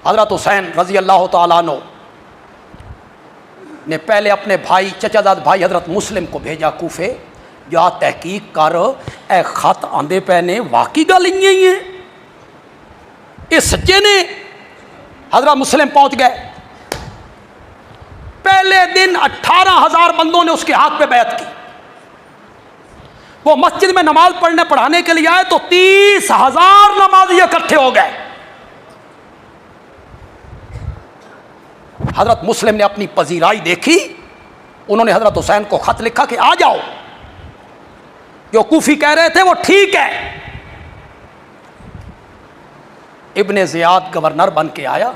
हज़रत हुसैन रज़ी अल्लाह तआला अन्हु ने पहले अपने भाई चचाजाद भाई हज़रत मुस्लिम को भेजा कूफे, जा तहकीक कर ए खत आंदे पे ने वाकई गल इयां ही है, ये सच्चे ने। हज़रत मुस्लिम पहुंच गए। पहले दिन 18,000 बंदों ने उसके हाथ पे बैत की। वो मस्जिद में नमाज पढ़ाने के लिए आए तो 30,000 नमाजी इकट्ठे हो गए। हजरत मुस्लिम ने अपनी पजीराई देखी, उन्होंने हजरत हुसैन को खत लिखा कि आ जाओ, जो कूफी कह रहे थे वो ठीक है। इब्ने ज़ियाद गवर्नर बन के आया।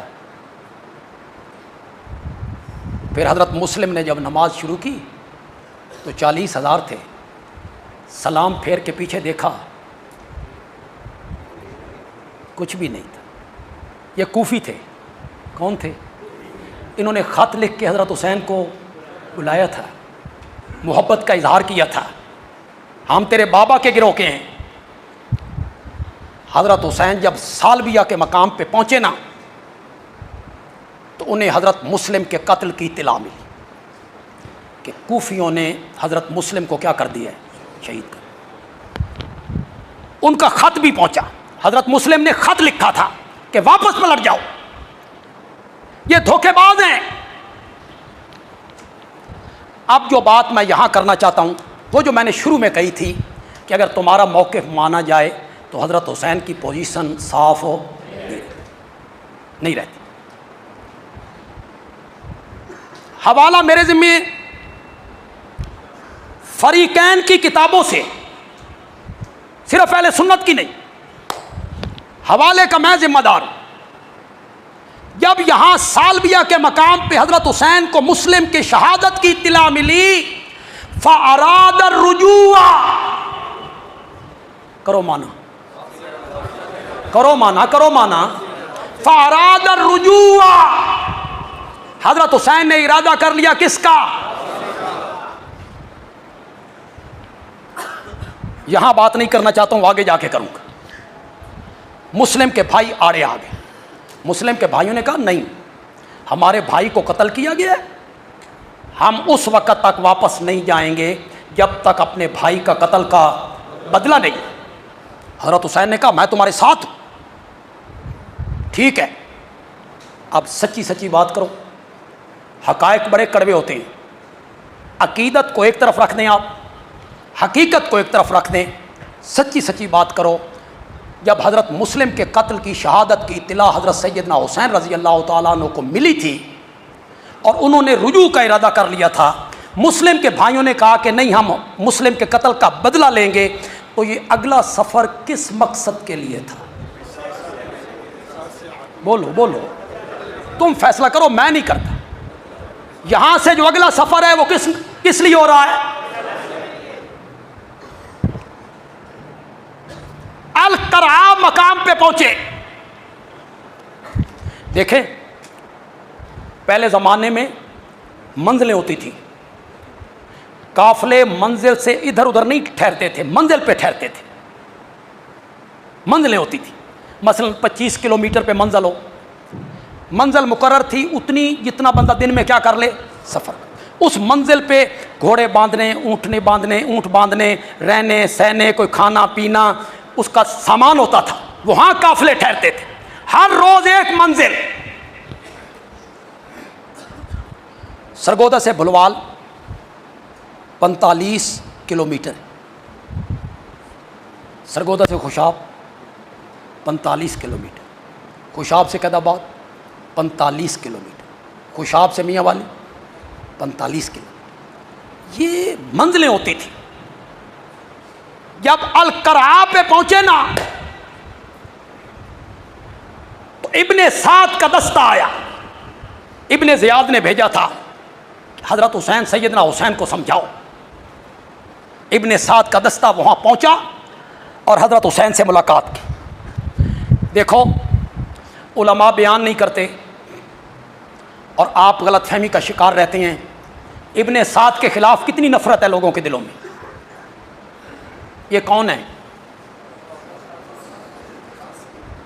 फिर हजरत मुस्लिम ने जब नमाज शुरू की तो 40,000 थे। सलाम फेर के पीछे देखा, कुछ भी नहीं था। ये कूफी थे। कौन थे? इन्होंने ख़त लिख के हज़रत हुसैन को बुलाया था, मोहब्बत का इजहार किया था, हम तेरे बाबा के गिरोह के हैं। हज़रत हुसैन जब सालबिया के मकाम पे पहुँचे ना, तो उन्हें हज़रत मुस्लिम के कत्ल की इत्तला मिली कि कूफियों ने हज़रत मुस्लिम को क्या कर दिया है, शहीद कर। उनका ख़त भी पहुँचा। हज़रत मुस्लिम ने ख़त लिखा था कि वापस पलट जाओ, ये धोखेबाज हैं। अब जो बात मैं यहाँ करना चाहता हूँ, वो जो मैंने शुरू में कही थी कि अगर तुम्हारा मौक़िफ़ माना जाए तो हज़रत हुसैन की पोजीशन साफ हो नहीं रहती। हवाला मेरे ज़िम्मे फरीकैन की किताबों से, सिर्फ अहले सुन्नत की नहीं, हवाले का मैं जिम्मेदार हूँ। जब यहाँ सालबिया के मकाम पे हज़रत हुसैन को मुस्लिम की शहादत की इत्तला मिली, फ़अराद रुजूआ, करो माना, करो माना, करो माना, फ़अराद रुजूआ, हज़रत हुसैन ने इरादा कर लिया किसका? यहां बात नहीं करना चाहता हूं, आगे जाके करूंगा। मुस्लिम के भाई आड़े आ गए। मुस्लिम के भाइयों ने कहा नहीं, हमारे भाई को कत्ल किया गया, हम उस वक्त तक वापस नहीं जाएंगे जब तक अपने भाई का कत्ल का बदला नहीं। हज़रत हुसैन ने कहा मैं तुम्हारे साथ हूं। ठीक है, अब सच्ची सच्ची बात करो। हकायक बड़े कड़वे होते हैं। अकीदत को एक तरफ रख दें आप, हकीकत को एक तरफ रख दें, सच्ची सच्ची बात करो। जब हज़रत मुस्लिम के कत्ल की शहादत की इत्तला हज़रत सैयदना हुसैन रज़ी अल्लाह तआला अन्हु को मिली थी और उन्होंने रुजू का इरादा कर लिया था, मुस्लिम के भाइयों ने कहा कि नहीं, हम मुस्लिम के कत्ल का बदला लेंगे, तो ये अगला सफ़र किस मकसद के लिए था? बोलो बोलो, तुम फैसला करो, मैं नहीं करता। यहां से जो अगला सफ़र है वो किस लिए हो रहा है? अल-करा मकाम पे पहुंचे। देखें, पहले ज़माने में मंजिलें होती थी, काफिले मंजिल से इधर उधर नहीं ठहरते थे, मंजिल पे ठहरते थे। मंजिलें होती थी, मसलन 25 किलोमीटर पे मंजिल हो, मंजिल मुकर्रर थी उतनी जितना बंदा दिन में क्या कर ले, सफ़र। उस मंजिल पे घोड़े बांधने, ऊँटने बांधने, ऊँट बांधने, रहने सहने, कोई खाना पीना, उसका सामान होता था, वहाँ काफिले ठहरते थे। हर रोज़ एक मंजिल। सरगोदा से भुलवाल 45 किलोमीटर, सरगोदा से खुशाब 45 किलोमीटर, खुशाब से कैदाबाद 45 किलोमीटर, खुशाब से मियाँ वाली 45 किलोमीटर। ये मंजिलें होती थी। जब अल-करा पे पहुंचे ना, तो इब्ने साद का दस्ता आया। इब्ने ज़ियाद ने भेजा था, हज़रत हुसैन सैयदना हुसैन को समझाओ। इब्ने साद का दस्ता वहाँ पहुँचा और हज़रत हुसैन से मुलाकात की। देखो, उलमा बयान नहीं करते और आप गलतफहमी का शिकार रहते हैं। इब्ने साद के ख़िलाफ़ कितनी नफ़रत है लोगों के दिलों में। ये कौन है?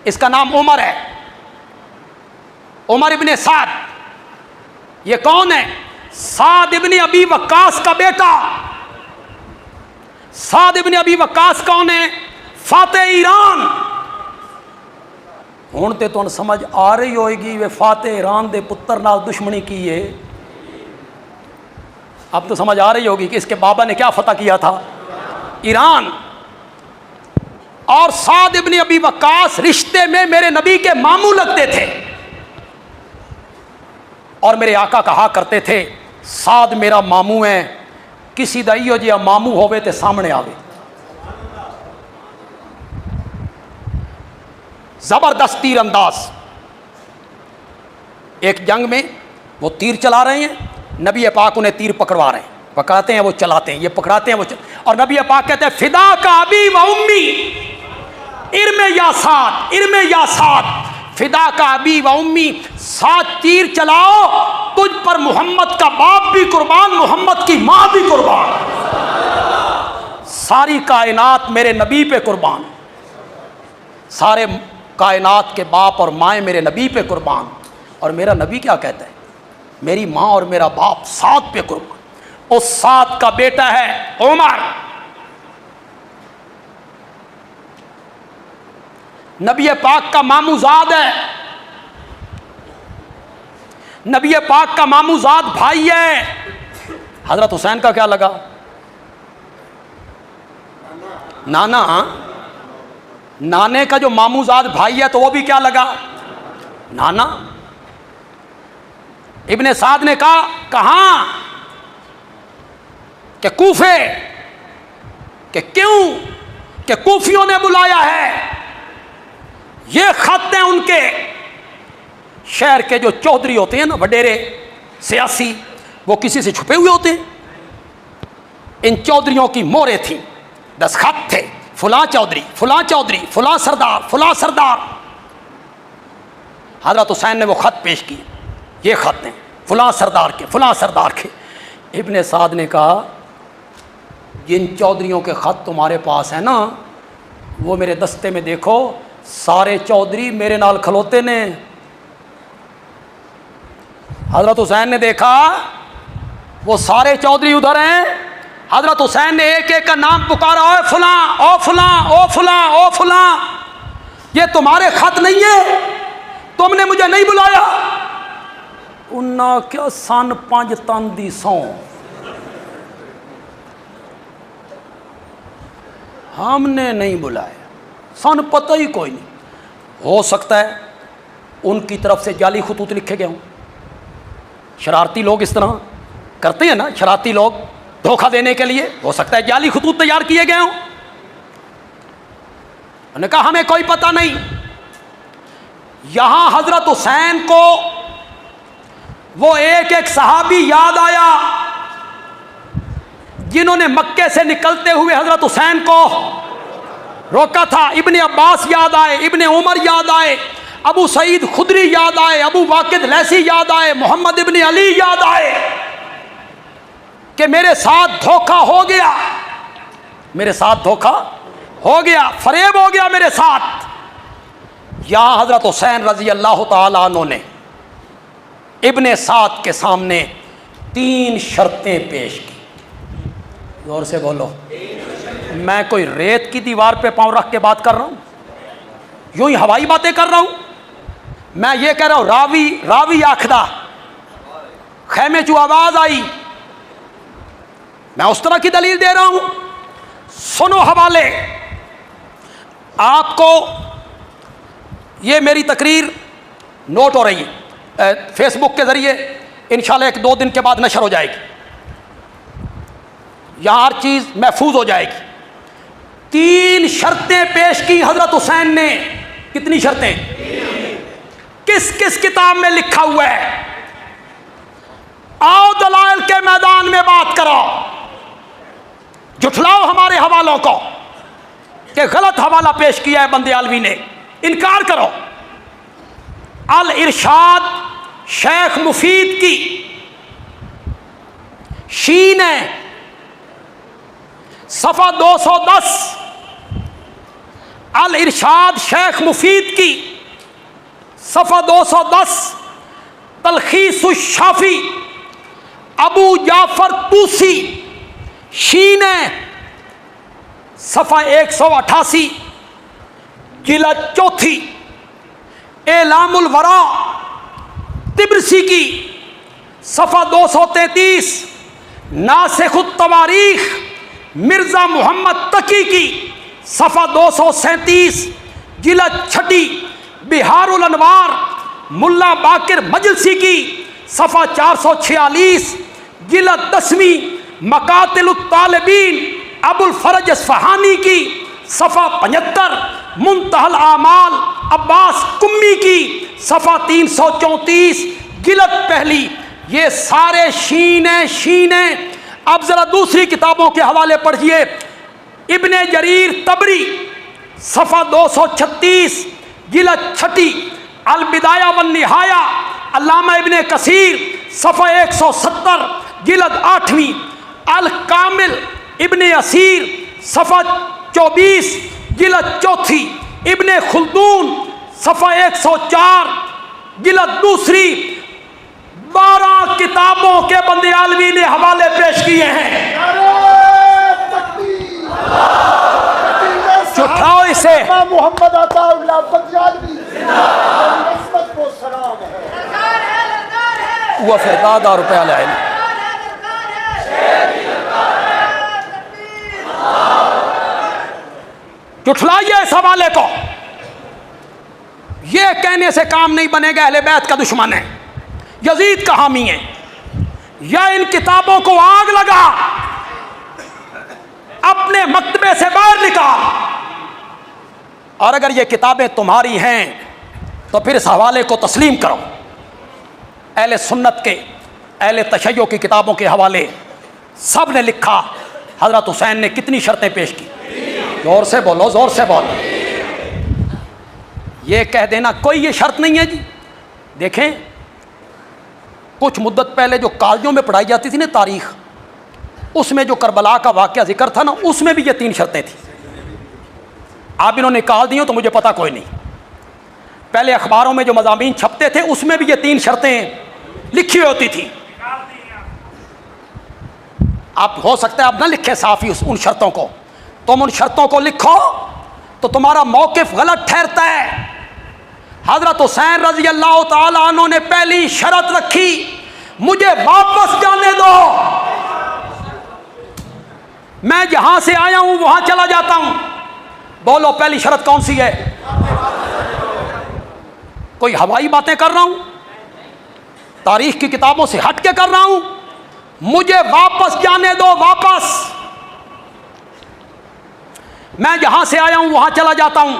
इसका नाम उमर है। उमर इब्ने साद, ये कौन है? साद इब्ने अबी वक्कास का बेटा। साद इब्ने अबी वक्कास कौन है? फातेह ईरान। हुण ते तुहानूं समझ आ रही होएगी वे फातेह ईरान दे पुत्र नाल दुश्मनी की है। अब तो समझ आ रही होगी कि इसके बाबा ने क्या फतह किया था, ईरान। और साद इब्ने अबी वक्कास रिश्ते में मेरे नबी के मामू लगते थे और मेरे आका कहा करते थे साद मेरा मामू है, किसी दा इहो जिहा मामू होवे ते सामने आवे। जबरदस्त तीर अंदाज। एक जंग में वो तीर चला रहे हैं, नबी पाक उन्हें तीर पकड़वा रहे हैं, पकड़ाते हैं वो चलाते हैं, ये पकड़ाते हैं वो और नबी पाक कहते हैं फिदा का अबी व उम्मी इर्मे या साद, इर्मे या साद, फिदा का अबी व उम्मी, 7 तीर चलाओ तुझ पर मोहम्मद का बाप भी कुर्बान, मोहम्मद की माँ भी कुर्बान, सारी कायनात मेरे नबी पे कुर्बान, सारे कायनात के बाप और माएँ मेरे नबी पे कुर्बान। और मेरा नबी क्या कहता है? मेरी माँ और मेरा बाप साद पे कुर्बान। उस साद का बेटा है उमर। नबी पाक का मामूजाद है, नबी पाक का मामूजाद भाई है। हजरत हुसैन का क्या लगा? नाना। नाने का जो मामूजाद भाई है तो वो भी क्या लगा? नाना। इब्ने साद ने कहा कहां? कि कूफे। कि क्यों? कि कूफियों ने बुलाया है। ये खत हैं उनके। शहर के जो चौधरी होते हैं ना, वडेरे सियासी, वो किसी से छुपे हुए होते हैं। इन चौधरियों की मोहरें थी, दस्तखत थे, फुला चौधरी, फुला चौधरी, फुला सरदार, फुला सरदार। हजरत हुसैन ने वो खत पेश किए, ये खत हैं फुला सरदार के, फुला सरदार के। इब्ने साद ने कहा जिन चौधरियों के खत तुम्हारे पास है ना, वो मेरे दस्ते में देखो, सारे चौधरी मेरे नाल खलोते ने। हजरत हुसैन ने देखा वो सारे चौधरी उधर हैं। हजरत हुसैन ने एक एक का नाम पुकारा, ओ फुला, ओ फुला, ओ फुला, ओ फुला, ये तुम्हारे खत नहीं है, तुमने मुझे नहीं बुलाया। उन्ना क्या सन 5 तन दी सौ, हमने नहीं बुलाया, सन पता ही कोई नहीं। हो सकता है उनकी तरफ से जाली खतूत लिखे गए हों। शरारती लोग इस तरह करते हैं ना, शरारती लोग धोखा देने के लिए, हो सकता है जाली खतूत तैयार किए गए हों। उन्होंने कहा हमें कोई पता नहीं। यहां हजरत हुसैन को वो एक एक सहाबी याद आया जिन्होंने मक्के से निकलते हुए हजरत हुसैन को रोका था। इब्ने अब्बास याद आए, इब्ने उमर याद आए, अबू सईद खुदरी याद आए, अबू वाकिद लैसी याद आए, मोहम्मद इब्ने अली याद आए कि मेरे साथ धोखा हो गया, मेरे साथ धोखा हो गया, फरेब हो गया मेरे साथ। यहां हजरत हुसैन रजी अल्लाह ताला अन्हु ने इब्ने साद के सामने 3 शर्तें पेश की। जोर से बोलो। मैं कोई रेत की दीवार पे पांव रख के बात कर रहा हूं, यूं ही हवाई बातें कर रहा हूं। मैं ये कह रहा हूं रावी रावी आखदा, खैमे चू आवाज आई, मैं उस तरह की दलील दे रहा हूं। सुनो हवाले। आपको ये मेरी तकरीर नोट हो रही है फेसबुक के जरिए, इंशाल्लाह 1-2 दिन के बाद नशर हो जाएगी, यहां हर चीज महफूज हो जाएगी। 3 शर्तें पेश की हजरत हुसैन ने। कितनी शर्तें? किस किस किताब में लिखा हुआ है? आओ दलाइल के मैदान में बात करो, जुठलाओ हमारे हवालों को कि गलत हवाला पेश किया है बंदे आलवी ने, इनकार करो। अल इरशाद शेख मुफीद की शीन है, सफ़ा 210। अल इरशाद शेख मुफीद की सफ़ा 210 तलखीसुश्शाफी अबू जाफर तूसी शीन सफ़ा 188 जिल्द चौथी, एलामुल वरा तिब्रसी की सफ़ा 233, नासिखुत तवारीख मिर्ज़ा मोहम्मद तकी की सफ़ा 237 जिल्द छठी, बिहारुल अनवार मुल्ला बाकिर मजलसी की सफ़ा 446 जिल्द 10वीं, मकातिलुत तालिबीन अबुल फरज असफ़हानी की सफ़ा 75, मुंतहल आमाल अब्बास कुम्मी की सफ़ा 334 जिल्द पहली। ये सारे शीन। अब ज़रा दूसरी किताबों के हवाले पढ़िए। इब्ने जरीर तबरी सफ़ा 236 जिल्द छठी, अल बिदाया वन निहाया अल्लामा इब्ने कसीर सफ़ा 170 जिल्द 8वीं, अल कामिल इब्ने असीर सफ़ा 24 जिल्द चौथी, इब्ने खुल्दून सफ़ा 104 जिल्द दूसरी। 12 किताबों के बंदियालवी ने हवाले पेश किए हैं। उठाओ इसे। मोहम्मद अताउल्लाह बंदियालवी को सलाम है। वो फिरदादा रुपया लाए जुठलाइए इस हवाले को। यह कहने से काम नहीं बनेगा अहले बैत का दुश्मन है, यजीद का हामी है, या इन किताबों को आग लगा, अपने मकतबे से बाहर निकाल। और अगर ये किताबें तुम्हारी हैं तो फिर इस हवाले को तस्लीम करो। अहले सुन्नत के, अहले तशय्यो की किताबों के हवाले सब ने लिखा। हज़रत हुसैन ने कितनी शर्तें पेश की। जोर से बोलो, जोर से बोलो। ये कह देना कोई ये शर्त नहीं है जी। देखें, कुछ मुद्दत पहले जो कॉलेजों में पढ़ाई जाती थी ना तारीख़, उसमें जो करबला का वाक़या जिक्र था ना, उसमें भी ये 3 शर्तें थी। आप इन्होंने निकाल दी हो तो मुझे पता कोई नहीं। पहले अखबारों में जो मज़ामीन छपते थे उसमें भी ये 3 शर्तें लिखी होती थी। आप हो सकता है आप ना लिखे साफ़ी उन शर्तों को, तुम उन शर्तों को लिखो तो तुम्हारा मौक़िफ़ गलत ठहरता है। हज़रत हुसैन रज़ी अल्लाह ताला अन्हु ने पहली शर्त रखी, मुझे वापस जाने दो, मैं जहां से आया हूं वहां चला जाता हूं। बोलो पहली शर्त कौन सी है? कोई हवाई बातें कर रहा हूं, तारीख की किताबों से हट के कर रहा हूं? मुझे वापस जाने दो, वापस, मैं जहां से आया हूं वहां चला जाता हूं।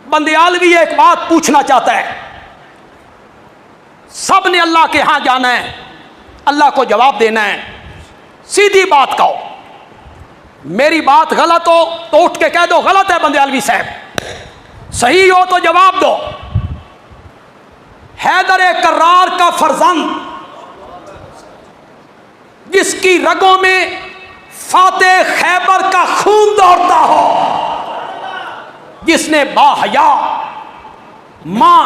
बंदियालवी एक बात पूछना चाहता है, सब ने अल्लाह के यहां जाना है, अल्लाह को जवाब देना है। सीधी बात कहो, मेरी बात गलत हो तो उठ के कह दो गलत है बंदियालवी साहब, सही हो तो जवाब दो। हैदर कर्रार का फर्जंद, जिसकी रगों में फातेह खैबर का खून दौड़ता हो, जिसने बाहया मां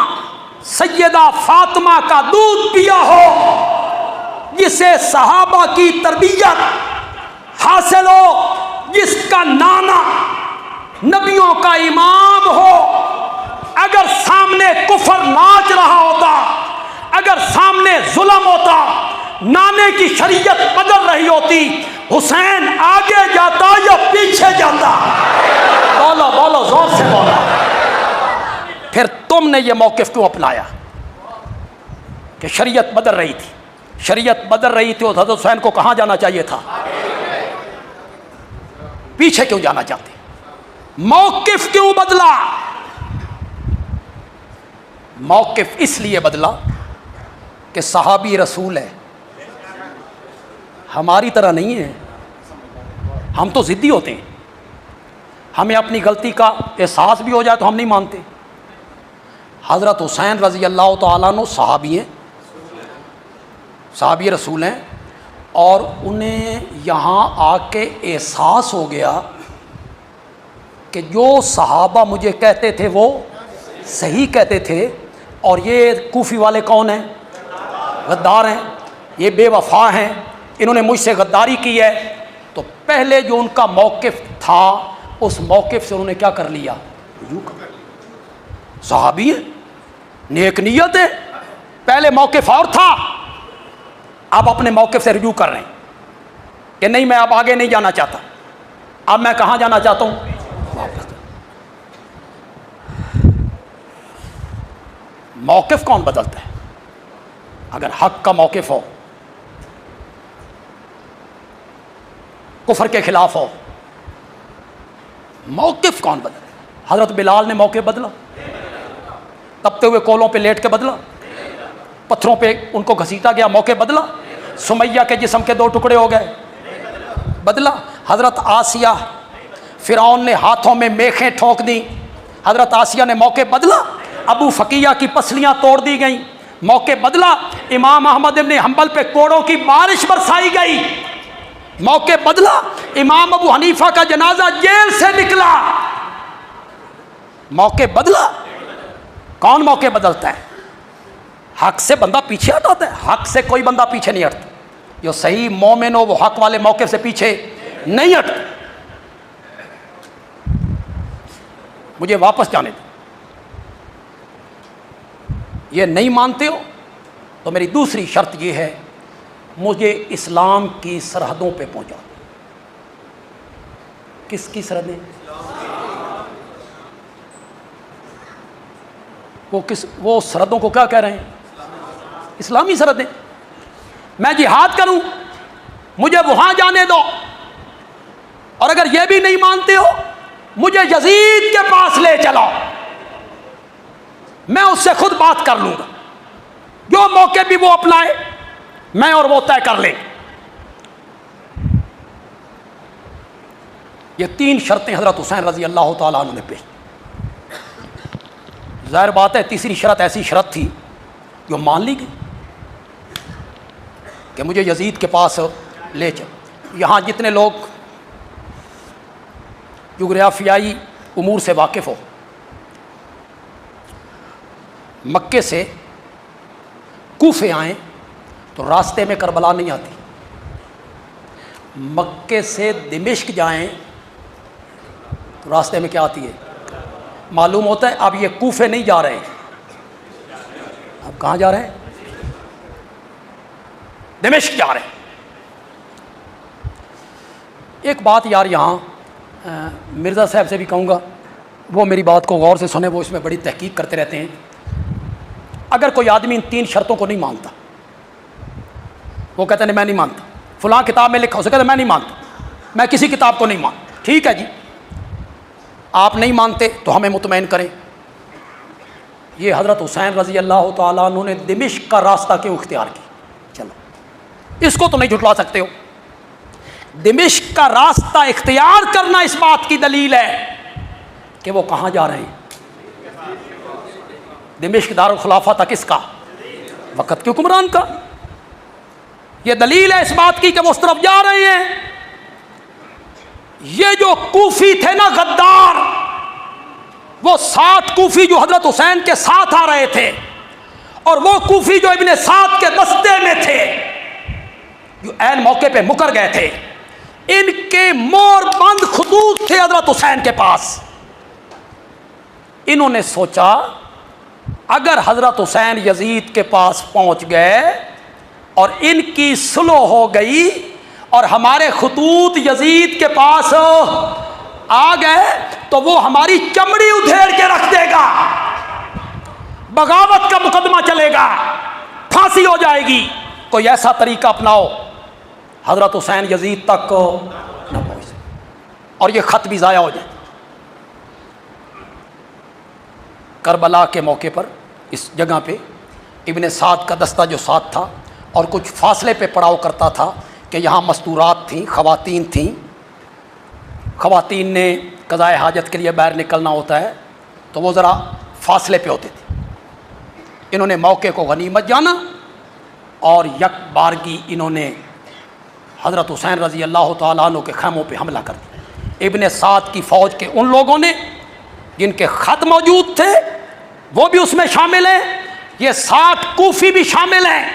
सैयदा फातिमा का दूध पिया हो, जिसे सहाबा की तरबियत हासिल हो, जिसका नाना नबियों का इमाम हो, अगर सामने कुफर नाच रहा होता, अगर सामने जुल्म होता, नाने की शरीयत बदल रही होती, हुसैन आगे जाता या पीछे जाता? बोलो बोलो, जोर से बोलो। फिर तुमने ये मौक़िफ़ क्यों अपनाया कि शरीयत बदल रही थी? शरीयत बदल रही थी तो हज़रत हुसैन को कहाँ जाना चाहिए था? पीछे क्यों जाना चाहते? मौक़िफ़ क्यों बदला? मौक़िफ़ इसलिए बदला कि सहाबी रसूल है, हमारी तरह नहीं है। हम तो ज़िद्दी होते हैं, हमें अपनी गलती का एहसास भी हो जाए तो हम नहीं मानते। हज़रत हुसैन रज़ी अल्लाह तआला अन्हु सहाबी हैं, सहाबी रसूल हैं, और उन्हें यहाँ आके एहसास हो गया कि जो सहाबा मुझे कहते थे वो सही कहते थे। और ये कूफी वाले कौन हैं? गद्दार हैं, ये बेवफा हैं, इन्होंने मुझसे गद्दारी की है। तो पहले जो उनका मौक़िफ़ था उस मौक़िफ़ से उन्होंने क्या कर लिया, रुजू कर लिया। सहाबी है, नेक नियत है, पहले मौक़िफ़ और था, अब अपने मौक़िफ़ से रुजू कर रहे हैं कि नहीं मैं अब आगे नहीं जाना चाहता, अब मैं कहाँ जाना चाहता हूँ, वापस। मौक़िफ़ कौन बदलता है? अगर हक का मौक़िफ़ हो, कुफर के खिलाफ हो, मौक़िफ़ कौन बदले? हज़रत बिलाल ने मौक़िफ़ बदला, तपते हुए कोलों पे लेट के बदला, पत्थरों पे उनको घसीटा गया, मौक़िफ़ बदला। सुमैया के जिस्म के 2 टुकड़े हो गए, बदला। हज़रत आसिया, फ़िरौन ने हाथों में मेखें ठोक दी, हज़रत आसिया ने मौक़िफ़ बदला। अबू फ़कीया की पसलियाँ तोड़ दी गई, मौक़िफ़ बदला। इमाम अहमद इब्न हंबल पे कोड़ों की बारिश बरसाई गई, मौक़िफ़ बदला। इमाम अबू हनीफा का जनाजा जेल से निकला, मौक़िफ़ बदला। कौन मौक़िफ़ बदलता है? हक से बंदा पीछे हटाता है, हक से कोई बंदा पीछे नहीं हटता। जो सही मोमिन हो वो हक वाले मौक़िफ़ से पीछे नहीं हटता। मुझे वापस जाने दो, ये नहीं मानते हो तो मेरी दूसरी शर्त ये है, मुझे इस्लाम की सरहदों पे पहुंचा दो। किसकी सरहदें? वो सरहदों को क्या कह रहे हैं? इस्लामी सरहदें। मैं जिहाद करूं, मुझे वहां जाने दो। और अगर ये भी नहीं मानते हो, मुझे यजीद के पास ले चलो, मैं उससे खुद बात कर लूंगा, जो मौके भी वो अपनाए मैं और वो तय कर ले। ये 3 शर्तें हज़रत हुसैन रज़ी अल्लाह ताला अन्हु ने पेश। ज़ाहिर बात है तीसरी शर्त ऐसी शर्त थी जो मान ली गई कि मुझे यजीद के पास ले चल। यहाँ जितने लोग जोग्राफियाई उमूर से वाकिफ़ हो, मक्के से कूफे आएँ तो रास्ते में करबला नहीं आती, मक्के से दिमिश्क जाएं तो रास्ते में क्या आती है? मालूम होता है अब ये कूफे नहीं जा रहे हैं, अब कहाँ जा रहे हैं? दिमिश्क जा रहे हैं। एक बात यार यहाँ मिर्ज़ा साहब से भी कहूँगा, वो मेरी बात को गौर से सुने, वो इसमें बड़ी तहकीक करते रहते हैं। अगर कोई आदमी इन 3 शर्तों को नहीं मानता, वो कहते हैं मैं नहीं मानता, फ़लाँ किताब में लिखा, उसे कहते मैं नहीं मानता, मैं किसी किताब को नहीं मानता। ठीक है जी, आप नहीं मानते तो हमें मुतमईन करें। ये हज़रत हुसैन रज़ी अल्लाह ताला अन्हु ने दिमिश्क का रास्ता क्यों इख्तियार किया? चलो इसको तो नहीं झुटला सकते हो। दिमिश्क का रास्ता इख्तियार करना इस बात की दलील है कि वो कहाँ जा रहे हैं? दिमिश्क दारुल खुलाफा था किसका? वक़्त के हुक्मरान का। ये दलील है इस बात की कि वो उस तरफ जा रहे हैं। ये जो कूफी थे ना गद्दार, वो 7 कूफी जो हजरत हुसैन के साथ आ रहे थे, और वो कूफी जो इब्ने साद के दस्ते में थे, जो ऐन मौके पे मुकर गए थे, इनके मोर बंद खतूत थे हजरत हुसैन के पास। इन्होंने सोचा अगर हजरत हुसैन यजीद के पास पहुंच गए और इनकी सुलह हो गई और हमारे खतूत यजीद के पास आ गए तो वो हमारी चमड़ी उधेड़ के रख देगा, बगावत का मुकदमा चलेगा, फांसी हो जाएगी। कोई ऐसा तरीका अपनाओ हजरत हुसैन यजीद तक न पहुंचे और ये खत भी ज़ाया हो जाए। करबला के मौके पर इस जगह पे इब्ने साद का दस्ता जो साथ था और कुछ फासले पे पड़ाव करता था कि यहाँ मस्तूरात थीं, ख़वातीन थीं। ख़वातीन ने क़ज़ाए हाजत के लिए बाहर निकलना होता है तो वो ज़रा फासले पे होते थे। इन्होंने मौके को गनीमत जाना और यक बारगी इन्होंने हज़रत हुसैन रज़ी अल्लाह ताला अन्हु के खैमों पे हमला कर दिया। इब्ने साद की फ़ौज के उन लोगों ने जिनके ख़त मौजूद थे वो भी उसमें शामिल हैं, ये 60 कूफी भी शामिल हैं।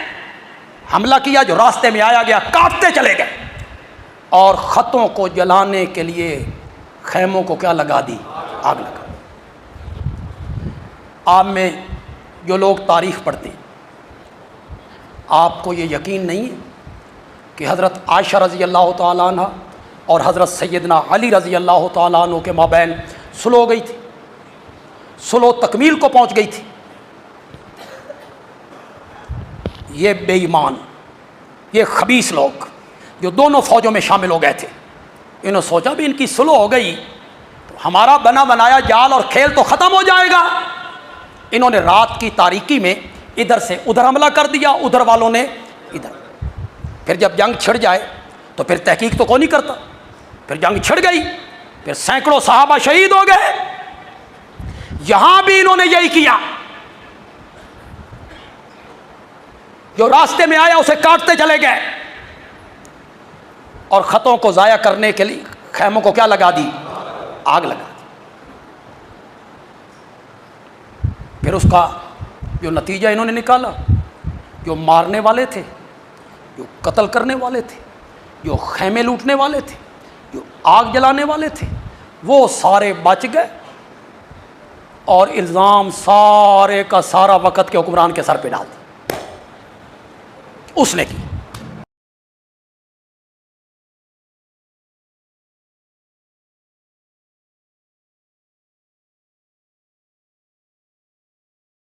हमला किया, जो रास्ते में आया गया काटते चले गए, और ख़तों को जलाने के लिए खैमों को क्या लगा दी, आग लगा। आप में जो लोग तारीख़ पढ़ते हैं, आपको ये यकीन नहीं है कि हज़रत आयशा रज़ी अल्लाह ताला अन्हा और हज़रत सैयदना अली रज़ी अल्लाह ताला अन्हु के माबैन सुलह हो गई थी, सुलह तकमील को पहुँच गई थी। ये बेईमान, ये खबीस लोग जो दोनों फ़ौजों में शामिल हो गए थे, इन्होंने सोचा भी इनकी सुलह हो गई तो हमारा बना बनाया जाल और खेल तो ख़त्म हो जाएगा। इन्होंने रात की तारीकी में इधर से उधर हमला कर दिया, उधर वालों ने इधर। फिर जब जंग छिड़ जाए तो फिर तहकीक तो कौन नहीं करता, फिर जंग छिड़ गई, फिर सैकड़ों सहाबा शहीद हो गए। यहां भी इन्होंने यही किया, जो रास्ते में आया उसे काटते चले गए, और ख़तों को ज़ाया करने के लिए खैमों को क्या लगा दी, आग लगा दी। फिर उसका जो नतीजा इन्होंने निकाला, जो मारने वाले थे, जो कत्ल करने वाले थे, जो खैमे लूटने वाले थे, जो आग जलाने वाले थे, वो सारे बच गए, और इल्ज़ाम सारे का सारा वक़्त के हुक्मरान के सर पे डाल दिया, उसने की।